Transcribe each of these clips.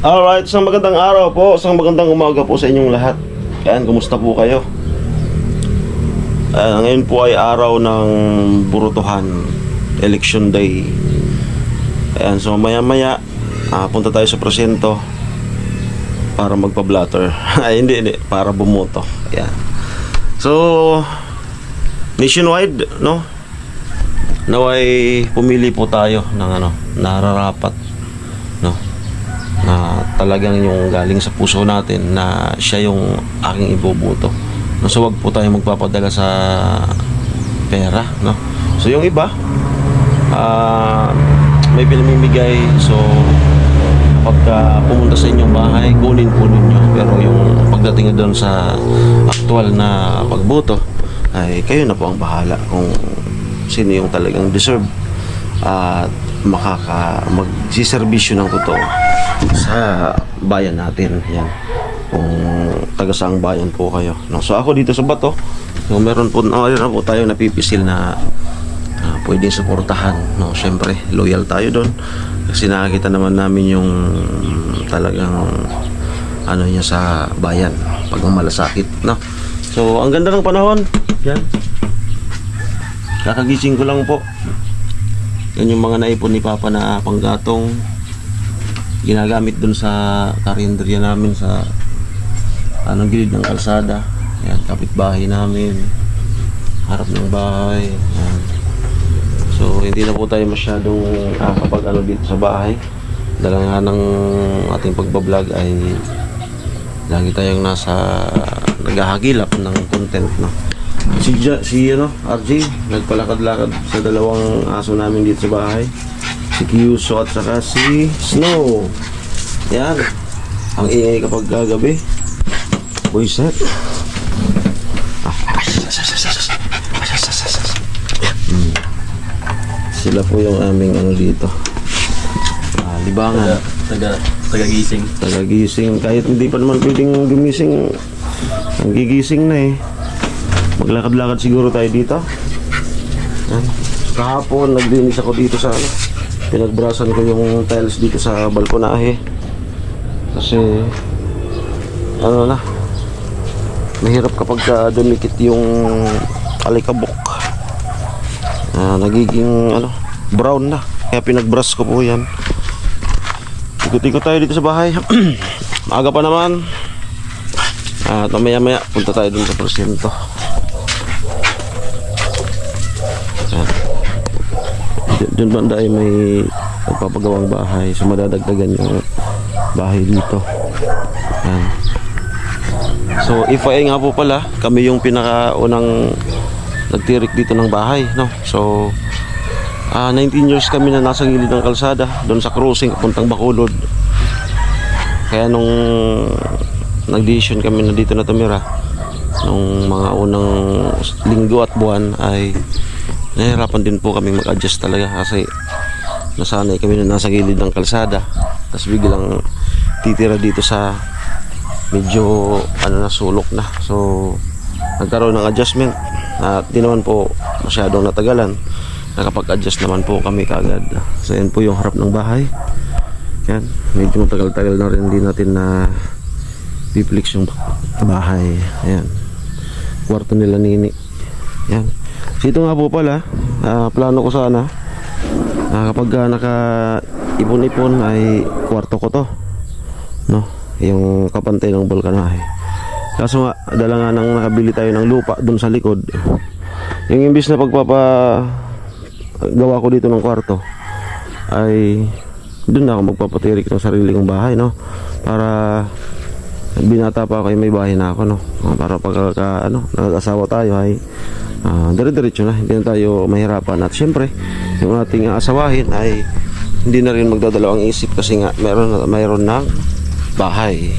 Alright, isang magandang araw po, isang magandang umaga po sa inyong lahat. Ayan, kumusta po kayo? Ngayon po ay araw ng Burutuhan, Election Day. Ayan, so maya maya punta tayo sa presinto para magpa-blatter. Ay, hindi, para bumoto. Ayan. So, nationwide, no? Naway pumili po tayo ng nararapat, no? Na talagang yung galing sa puso natin na siya yung aking iboboto. No, so wag po tayo magpapadala sa pera, no? So yung iba may pinamimigay, so pagka pumunta sa inyong bahay, kunin po ninyo. Pero yung pagdating doon sa aktual na pagboto, ay kayo na po ang bahala kung sino yung talagang deserve at magsiservisyo ng totoo sa bayan natin. Yan, kung taga-saang bayan po kayo, no? So ako dito sa Bato, so meron po tayo napipisil na pwedeng suportahan, no? Siyempre loyal tayo doon kasi nakakita naman namin yung talagang niya sa bayan pag malasakit, no? So ang ganda ng panahon. Yan, kakagising ko lang po. Yan yung mga naipon ni Papa na panggatong ginagamit dun sa karinderya namin sa gilid ng kalsada. Yan, kapitbahay namin, harap ng bahay. Yan. So hindi na po tayo masyadong kapag dito sa bahay. Dala nga ng ating pagbablog ay lagi tayong naghahagilap ng content, no? Si RJ nagpalakad-lakad sa dalawang aso namin dito sa bahay, si Kyuso at saka si Snow. Yan, ang ingay kapag gagabi. Buiset. Sila po yung aming dito, libangan. Taga-gising. Kahit hindi pa naman pwedeng gumising, ang gigising na eh. Maglakad-lakad siguro tayo dito. Yan. Kahapon naglinis ako dito sa pinagbrasan ko yung tiles dito sa balkonahe kasi mahirap kapag dumikit yung alikabok. Nagiging brown na, kaya pinagbrush ko po yan. Ikot-ikot tayo dito sa bahay. Maaga pa naman at maya-maya punta tayo dun sa presinto. Diyan banda ay may nagpapagawang bahay, so madadagdagan yung bahay dito. Yan. So FYI nga po pala, kami yung pinakaunang nagtirik dito ng bahay, no? So 19 years kami na nasa gilid ng kalsada doon sa crossing papuntang Bacolod. Kaya nung nag-decision kami na dito na tumira nung mga unang linggo at buwan, ay nahirapan din po kami mag-adjust talaga kasi nasanay kami na nasa gilid ng kalsada, tapos biglang titira dito sa medyo sulok na. So nagkaroon ng adjustment at di naman po masyadong natagalan, nakapag-adjust naman po kami kaagad. So yan po yung harap ng bahay. Yan, medyo matagal-tagal na rin, hindi natin na piplex yung bahay. Ayan, kwarto nila Nini. Yan. So ito nga po pala, plano ko sana kapag naka-ipon-ipon ay kwarto ko to, no? Yung kapantay ng balkonahe. Kaso nga, dala nga nang nakabili tayo ng lupa dun sa likod, yung imbis na gawa ko dito ng kwarto, ay dun na ako magpapatirik ng sarili kong bahay, no? Para binata pa ako ay may bahay na ako, no? Para pagka nag-asawa tayo ay dire-diretso na, hindi na tayo mahirapan. At syempre yung ating asawahin ay hindi na rin magdadalawang isip kasi nga mayroon ng bahay.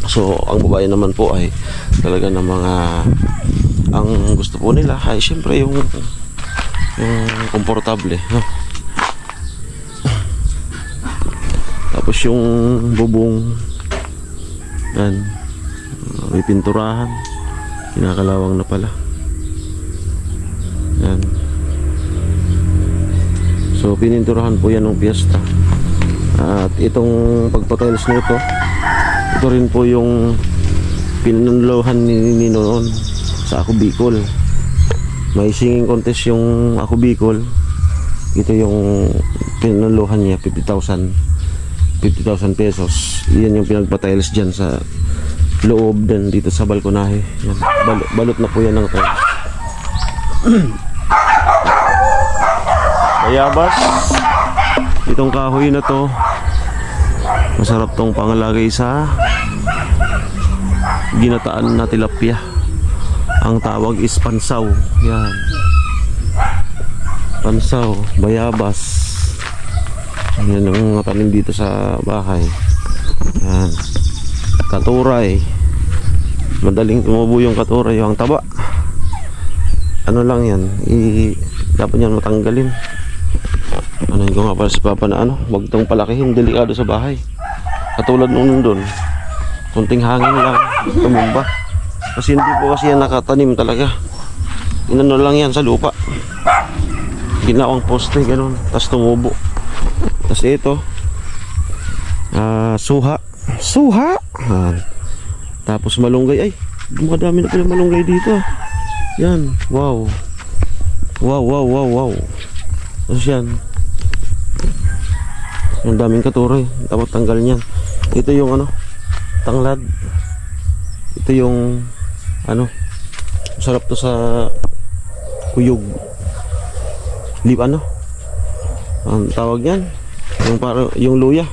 So ang babae naman po ay talaga ng mga ang gusto po nila ay syempre yung komportable, no? Tapos yung bubong yan, may pinturahan, kinakalawang na pala. Yan. So pininturahan po yan ng piyesta. At itong pagpatiles nito, ito rin po yung pinanunlohan ni noon sa Ako Bicol. May singing contest yung Ako Bicol. Ito yung pinanunlohan niya, 50,000 pesos. Yan yung pinagpatiles dyan sa loob din dito sa balkonahe. Yan. Balot na po yan ng tiles. Bayabas. Itong kahoy na to, masarap tong pangalagay sa ginataan na tilapia. Ang tawag is pansaw. Yan. Pansaw, bayabas. Yan ang tanim dito sa bahay. Yan. Katuray. Madaling tumubo yung katuray. Yung taba, ano lang yan, dapat yan matanggalin. Ano yung nga pala si Papa na ano, wag itong palakihin, delikado sa bahay. Katulad nung doon, kunting hangin lang, tumumba. Kasi hindi po kasi yan nakatanim talaga. Inano lang yan sa lupa, ginawang poste, ganun, tapos tumubo. Tapos ito, suha. Tapos malunggay. Ay, dumadami na pala malunggay dito. Yan, wow. Tapos yan, yung daming katuroy, dapat tanggal niyan. Ito yung ano, tanglad. Ito yung ano, sarap to sa kuyog. Ano ang tawag yan? Yung parang yung luya.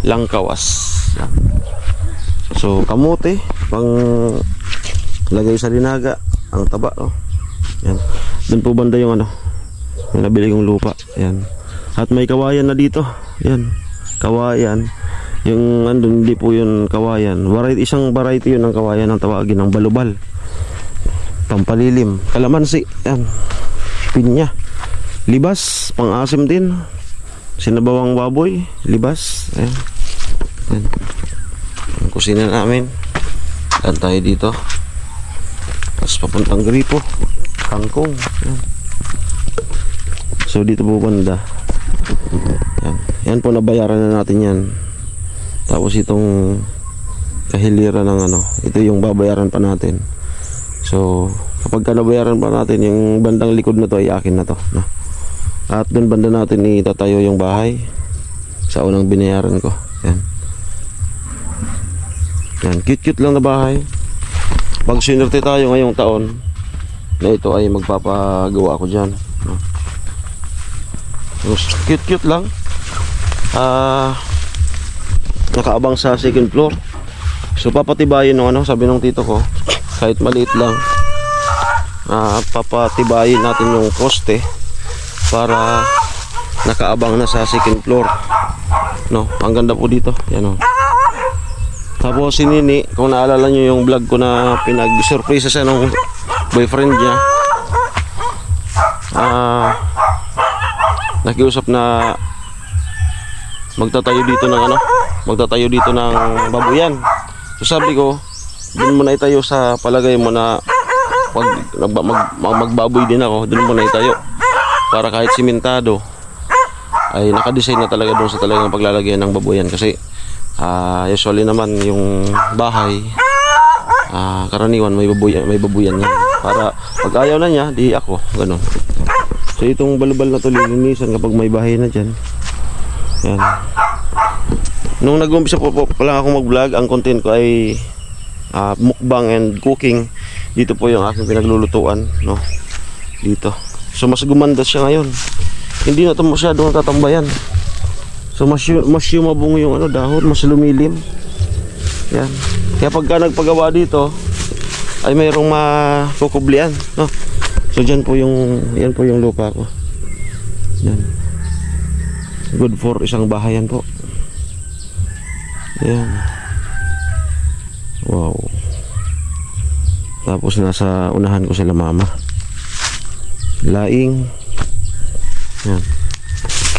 Langkawas. So kamote pang lagay sa linaga, ang taba, oh. Yan. Doon po banda yung ano, yung nabili kong lupa. Yan. At may kawayan na dito. Yan. Kawayan. Yung andun, hindi po yun kawayan. Isang variety yun ng kawayan ang tawagin ng balubal. Pampalilim. Kalamansi. Yan. Pinya. Libas. Pang-asim din. Sinabawang baboy. Libas. Ayan. Yan. Ang kusina namin. Dan tayo dito. Tapos papuntang gripo. Kangkong. Yan. So dito po banda. Yan. Yan po, nabayaran na natin yan. Tapos itong kahiliran ng ano, ito yung babayaran pa natin. So kapag nabayaran pa natin, yung bandang likod na to ay akin na to, no? At dun banda natin itatayo yung bahay sa unang binayaran ko. Yan. Yan, cute lang na bahay. Pag sinerte tayo ngayong taon na ito ay magpapagawa ko dyan, no? Cute lang. Nakaabang sa second floor. So papatibayin ng ano, sabi ng tito ko, kahit maliit lang, papatibayin natin yung poste para nakaabang na sa second floor, no? Ang ganda po dito. Yan, oh. Tapos si Nini, kung naalala nyo yung vlog ko na pinag-surprise siya ng boyfriend niya, nakiusap na magtatayo dito ng ano, babuyan. So sabi ko, doon muna itayo sa palagay mo na pag magbaboy din ako, doon muna itayo para kahit simentado ay nakadesign na talaga doon sa talagang paglalagyan ng babuyan. Kasi usually naman yung bahay, karaniwan may babuyan yan. Para pag ayaw na niya, di ako, ganun. So itong balubal na to lilinisan kapag may bahay na dyan. Yan. Nung nag-umpisa po lang ako mag-vlog, ang content ko ay mukbang and cooking. Dito po yung aking pinaglulutuan, no? Dito. So mas gumanda siya ngayon. Hindi na ito masyadong natatambayan. So mas yumabong yung ano, dahon, mas lumilim. Yan. Kaya pagka nagpagawa dito ay mayroong makukublian, no? So yan po yung lupa ko. Yan. Good for isang bahayan po. Yan. Wow. Tapos nasa unahan ko sila mama. Laing. Yan.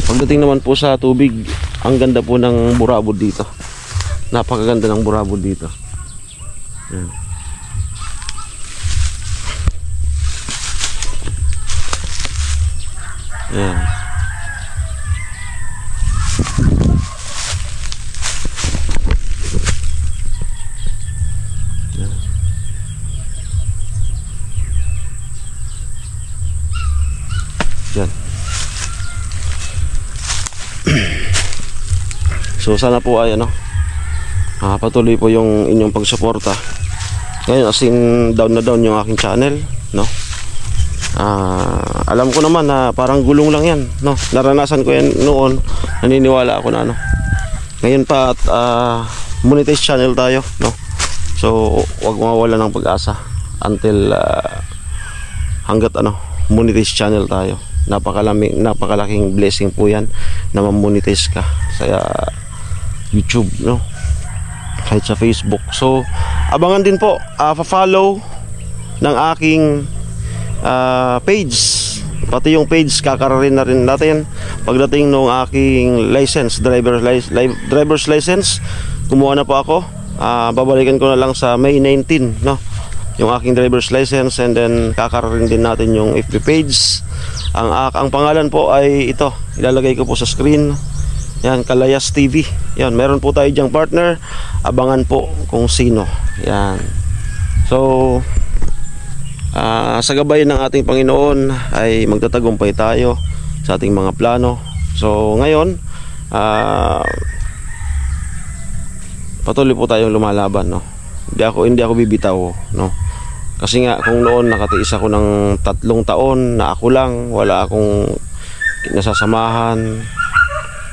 Pagdating naman po sa tubig, ang ganda po ng burabod dito. Napakaganda ng burabod dito. Yan. Ayan. Yan. So sana po ay patuloy po yung inyong pagsuporta. Ngayon as in down na down yung aking channel, no? Alam ko naman na parang gulong lang yan, no? Naranasan ko yan noon, naniniwala ako na ngayon pa at monetize channel tayo, no? So wag mawawala ng pag-asa until hanggat monetize channel tayo. Napakalaking blessing po yan na ma-monetize ka sa YouTube, no? Kahit sa Facebook. So abangan din po, pa-follow ng aking page, pati yung page kakaroon na rin natin pagdating ng aking license, driver's license. Kumuha na po ako, babalikan ko na lang sa May 19, no, yung aking driver's license, and then kakaroon din natin yung FB page. Ang pangalan po ay ito, ilalagay ko po sa screen. Yan, Kalayas TV. Yan, meron po tayo diyang partner. Abangan po kung sino. Yan. So sa gabay ng ating Panginoon ay magtatagumpay tayo sa ating mga plano. So ngayon patuloy po tayong lumalaban, no? Hindi ako bibitaw, no? Kasi nga kung noon nakatiis ako ng 3 taon na ako lang, wala akong nasasamahan.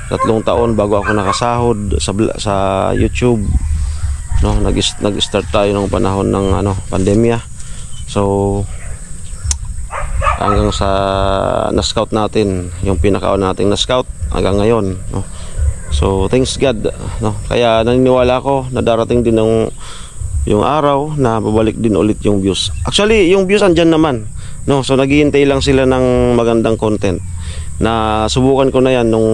3 taon bago ako nakasahod sa YouTube, no? Nag-start tayo ng panahon ng pandemya. So hanggang sa na-scout natin yung pinakaon nating na-scout hanggang ngayon, no? So thanks God, no? Kaya naniniwala ako na darating din yung araw na babalik din ulit yung views. Actually yung views andyan naman, no? So naghihintay lang sila ng magandang content. Na subukan ko na yan nung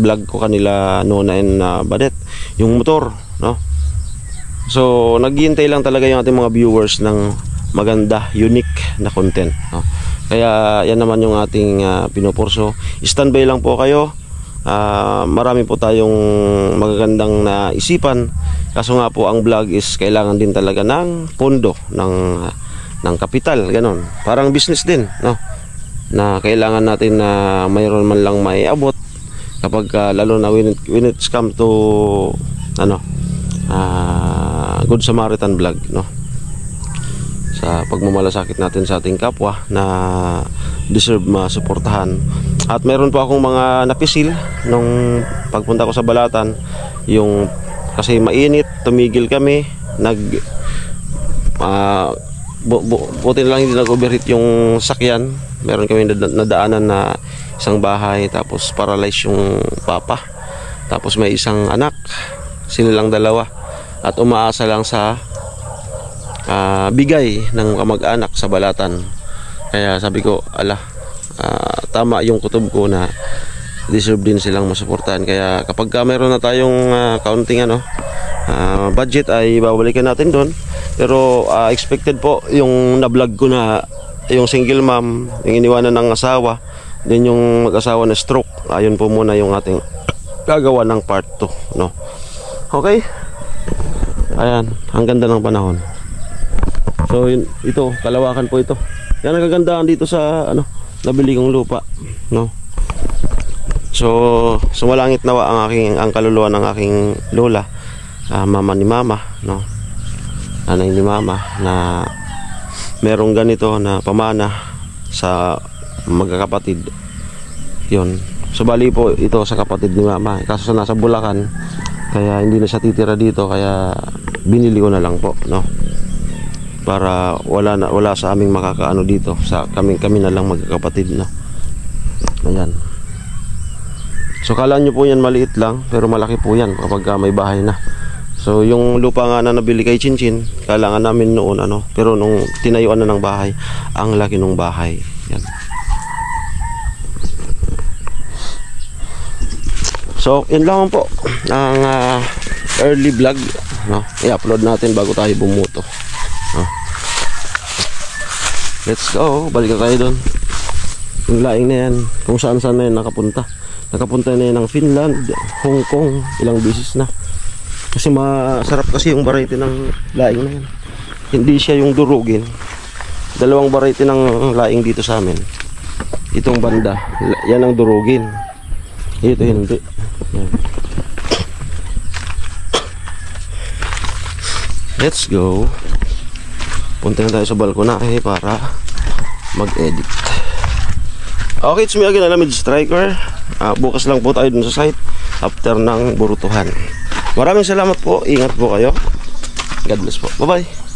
vlog ko kanila Nona and Badet, yung motor, no? So naghihintay lang talaga yung ating mga viewers ng maganda, unique na content, no? Kaya yan naman yung ating pinupurso. Standby lang po kayo. Marami po tayong magagandang naisipan. Kaso nga po ang vlog is kailangan din talaga ng pondo, ng kapital, ganon. Parang business din, no? Na kailangan natin na mayroon man lang maiabot kapag lalo na when it's come to Good Samaritan vlog, no? Sa pagmamalasakit natin sa ating kapwa na deserve masuportahan. At meron po akong mga napisil nung pagpunta ko sa Balatan, yung kasi mainit, tumigil kami, buti na lang hindi nag-overheat yung sakyan. Meron kami nadaanan na isang bahay, tapos paralyzed yung papa, tapos may isang anak, sila lang dalawa, at umaasa lang sa bigay ng kamag-anak sa Balatan. Kaya sabi ko, tama yung kutob ko na deserve din silang masuportahan. Kaya kapag mayroon na tayong counting budget ay babalikan natin doon. Pero expected po yung na-vlog ko na yung single mom, yung iniwanan ng asawa, din yung mag-asawa na stroke. Ayun po muna yung ating gagawa ng part 2, no? Okay? Ayan, ang ganda ng panahon. So ito, kalawakan po ito. Yan ang kagandahan dito sa nabili kong lupa, no? So sumalangit nawa ang kaluluwa ng aking lola, mama ni mama, no? Nanay ni mama, na merong ganito na pamana sa magkakapatid. Yun. So bali po ito sa kapatid ni mama. Kaso nasa Bulacan, kaya hindi na siya titira dito, kaya binili ko na lang po, no? Para wala sa aming makakaano dito, sa kami na lang magkakapatid, no? Ayan. So kala nyo po yan maliit lang, pero malaki po yan kapag may bahay na. So yung lupa nga na nabili kay Chinchin, kailangan namin noon pero nung tinayuan na ng bahay, ang laki ng bahay. Yan. So yun lang po ang early vlog, no? I-upload natin bago tayo bumuto, no? Let's go, balik na tayo doon. Yung laing na yan, kung saan saan na yan nakapunta. Nakapunta na yan ng Finland, Hong Kong, ilang beses na. Kasi masarap kasi yung variety ng laing na yan. Hindi siya yung durugin. Dalawang variety ng laing dito sa amin. Itong banda, yan ang durugin. Ito hindi. Yan. Let's go. Punta na tayo sa balkonahe para mag-edit. Okay, it's me again, Alamid Striker. Bukas lang po tayo dun sa site after ng burutuhan. Maraming salamat po. Ingat po kayo. God bless po. Bye-bye.